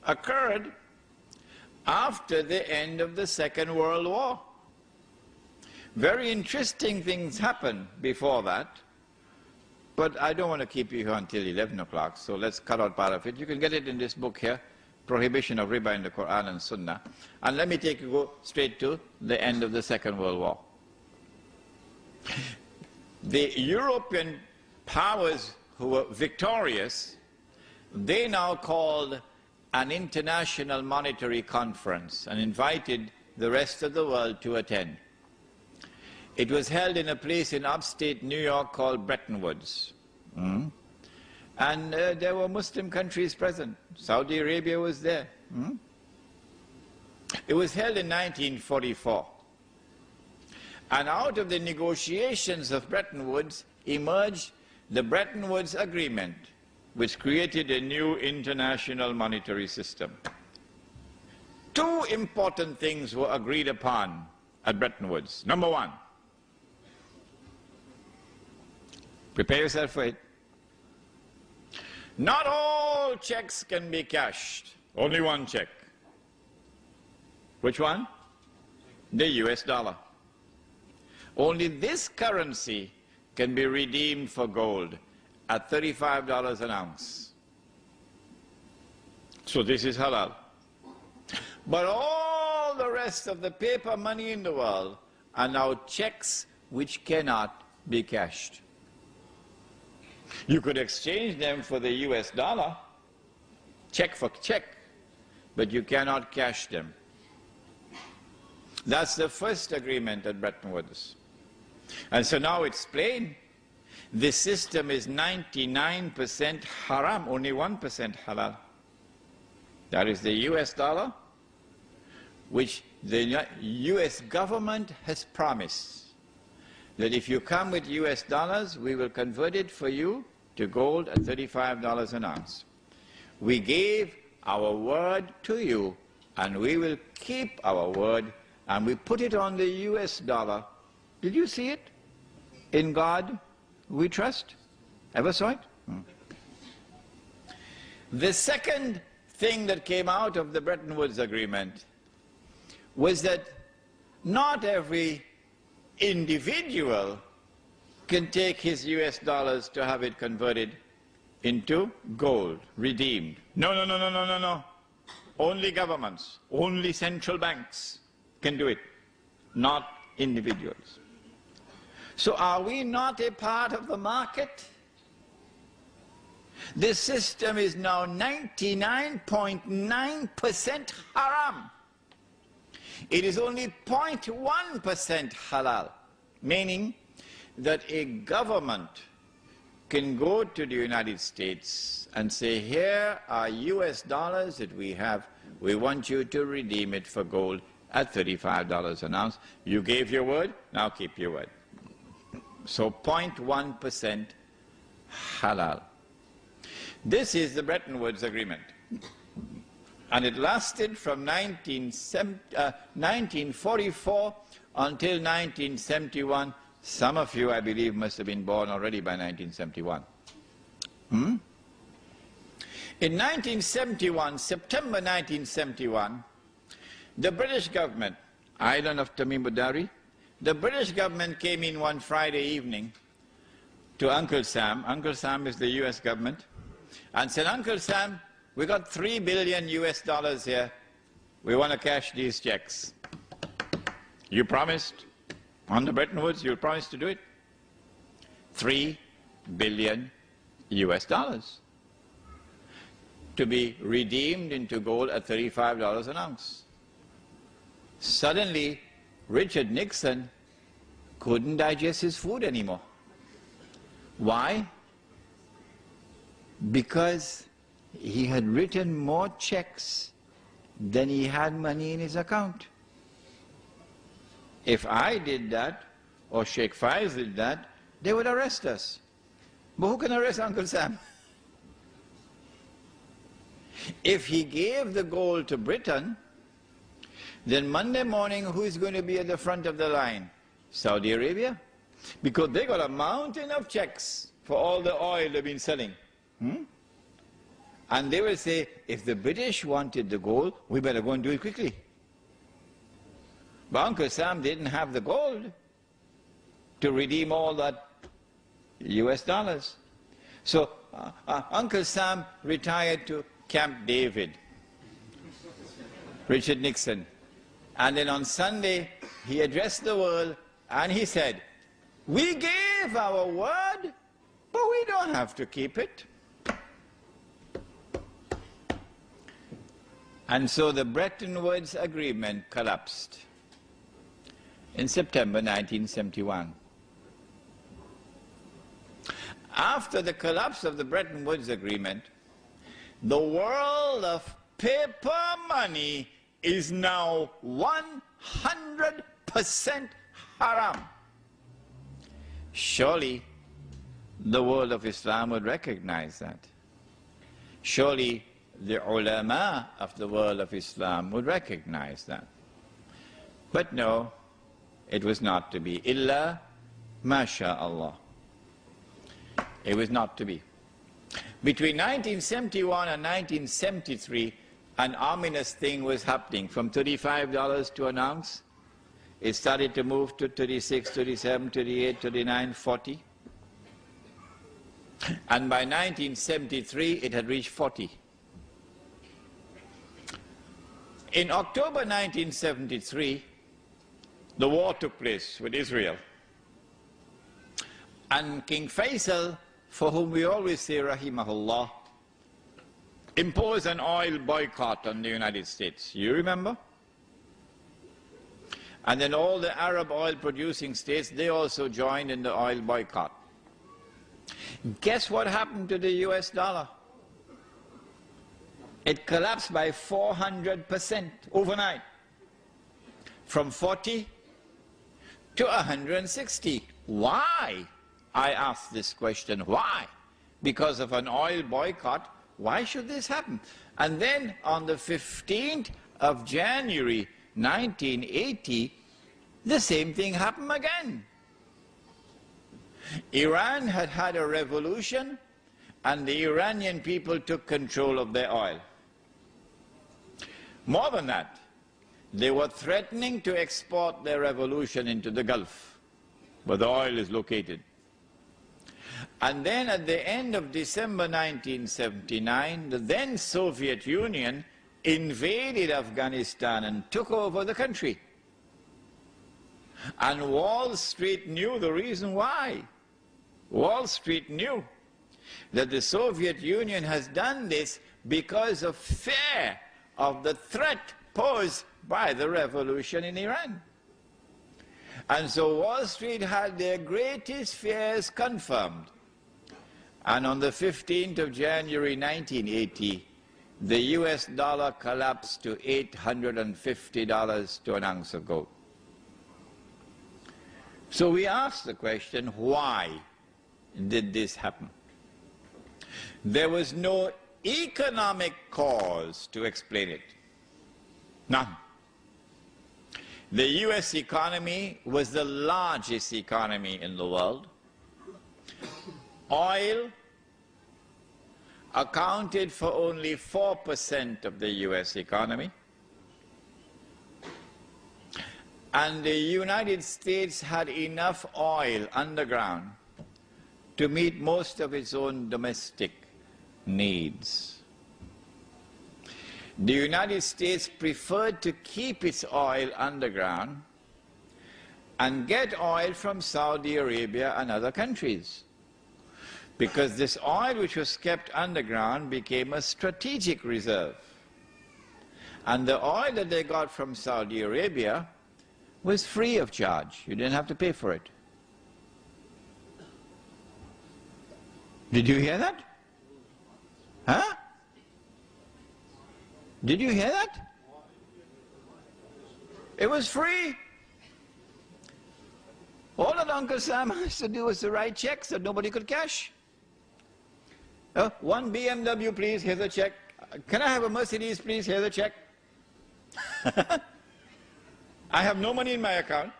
occurred after the end of the Second World War. Very interesting things happened before that, but I don't want to keep you here until 11 o'clock, so let's cut out part of it. You can get it in this book here, Prohibition of Riba in the Quran and Sunnah. And let me go straight to the end of the Second World War. The European powers who were victorious, they now called an international monetary conference and invited the rest of the world to attend. It was held in a place in upstate New York called Bretton Woods. And there were Muslim countries present. Saudi Arabia was there. It was held in 1944. And out of the negotiations of Bretton Woods emerged the Bretton Woods Agreement, which created a new international monetary system. Two important things were agreed upon at Bretton Woods. Number one, prepare yourself for it. Not all checks can be cashed. Only one check. Which one? The US dollar. Only this currency can be redeemed for gold at $35 an ounce. So this is halal. But all the rest of the paper money in the world are now checks which cannot be cashed. You could exchange them for the US dollar, check for check, but you cannot cash them. That's the first agreement at Bretton Woods. And so now it's plain. The system is 99% haram, only 1% halal. That is the US dollar, which the US government has promised that if you come with US dollars, we will convert it for you to gold at $35 an ounce. We gave our word to you, and we will keep our word, and we put it on the US dollar. Did you see it? In God we trust. Ever saw it? The second thing that came out of the Bretton Woods Agreement was that not every individual can take his US dollars to have it converted into gold, redeemed. No. Only governments, only central banks can do it, not individuals. So are we not a part of the market? This system is now 99.9% haram. It is only 0.1% halal, meaning that a government can go to the United States and say, here are US dollars that we have, we want you to redeem it for gold at $35 an ounce. You gave your word, now keep your word. So 0.1% halal. This is the Bretton Woods Agreement. And it lasted from 1944 until 1971. Some of you, I believe, must have been born already by 1971. In 1971, September 1971, the British government, island of Tamim Budari, the British government came in one Friday evening to Uncle Sam. Uncle Sam is the US government, and said, Uncle Sam, we got $3 billion US dollars here. We want to cash these checks. You promised on the Bretton Woods, you promised to do it. $3 billion US dollars to be redeemed into gold at $35 an ounce. Suddenly, Richard Nixon couldn't digest his food anymore. Why? Because he had written more checks than he had money in his account. If I did that, or Sheikh Faiz did that, they would arrest us. But who can arrest Uncle Sam? If he gave the gold to Britain, then Monday morning, who is going to be at the front of the line? Saudi Arabia. Because they got a mountain of checks for all the oil they've been selling. And they will say, if the British wanted the gold, we better go and do it quickly. But Uncle Sam didn't have the gold to redeem all that US dollars. So Uncle Sam retired to Camp David, Richard Nixon. And then on Sunday, he addressed the world and he said, we gave our word, but we don't have to keep it. And so the Bretton Woods Agreement collapsed in September 1971. After the collapse of the Bretton Woods Agreement, the world of paper money is now 100% haram. Surely the world of Islam would recognize that. Surely the ulama of the world of Islam would recognize that. But no, it was not to be. Illa masha'Allah. It was not to be. Between 1971 and 1973, an ominous thing was happening. From $35 to an ounce, it started to move to 36, 37, 38, 39, 40. And by 1973, it had reached 40. In October 1973, the war took place with Israel. And King Faisal, for whom we always say rahimahullah, imposed an oil boycott on the United States. You remember? And then all the Arab oil producing states, they also joined in the oil boycott. Guess what happened to the US dollar? It collapsed by 400% overnight, from 40 to 160. Why? I ask this question, why? Because of an oil boycott, why should this happen? And then on the 15th of January 1980, the same thing happened again. Iran had had a revolution, and the Iranian people took control of their oil. More than that, they were threatening to export their revolution into the Gulf, where the oil is located. And then at the end of December 1979, the then Soviet Union invaded Afghanistan and took over the country. And Wall Street knew the reason why. Wall Street knew that the Soviet Union has done this because of fear of the threat posed by the revolution in Iran. And so Wall Street had their greatest fears confirmed. And on the 15th of January 1980, the US dollar collapsed to $850 to an ounce of gold. So we ask the question, why did this happen? There was no economic cause to explain it. None. The US economy was the largest economy in the world. Oil accounted for only 4% of the US economy. And the United States had enough oil underground to meet most of its own domestic needs. The United States preferred to keep its oil underground and get oil from Saudi Arabia and other countries, because this oil which was kept underground became a strategic reserve. And the oil that they got from Saudi Arabia was free of charge. You didn't have to pay for it. Did you hear that? Huh? Did you hear that? It was free. All that Uncle Sam has to do was to write checks that nobody could cash. One BMW, please, here's a check. Can I have a Mercedes, please, here's a check. I have no money in my account.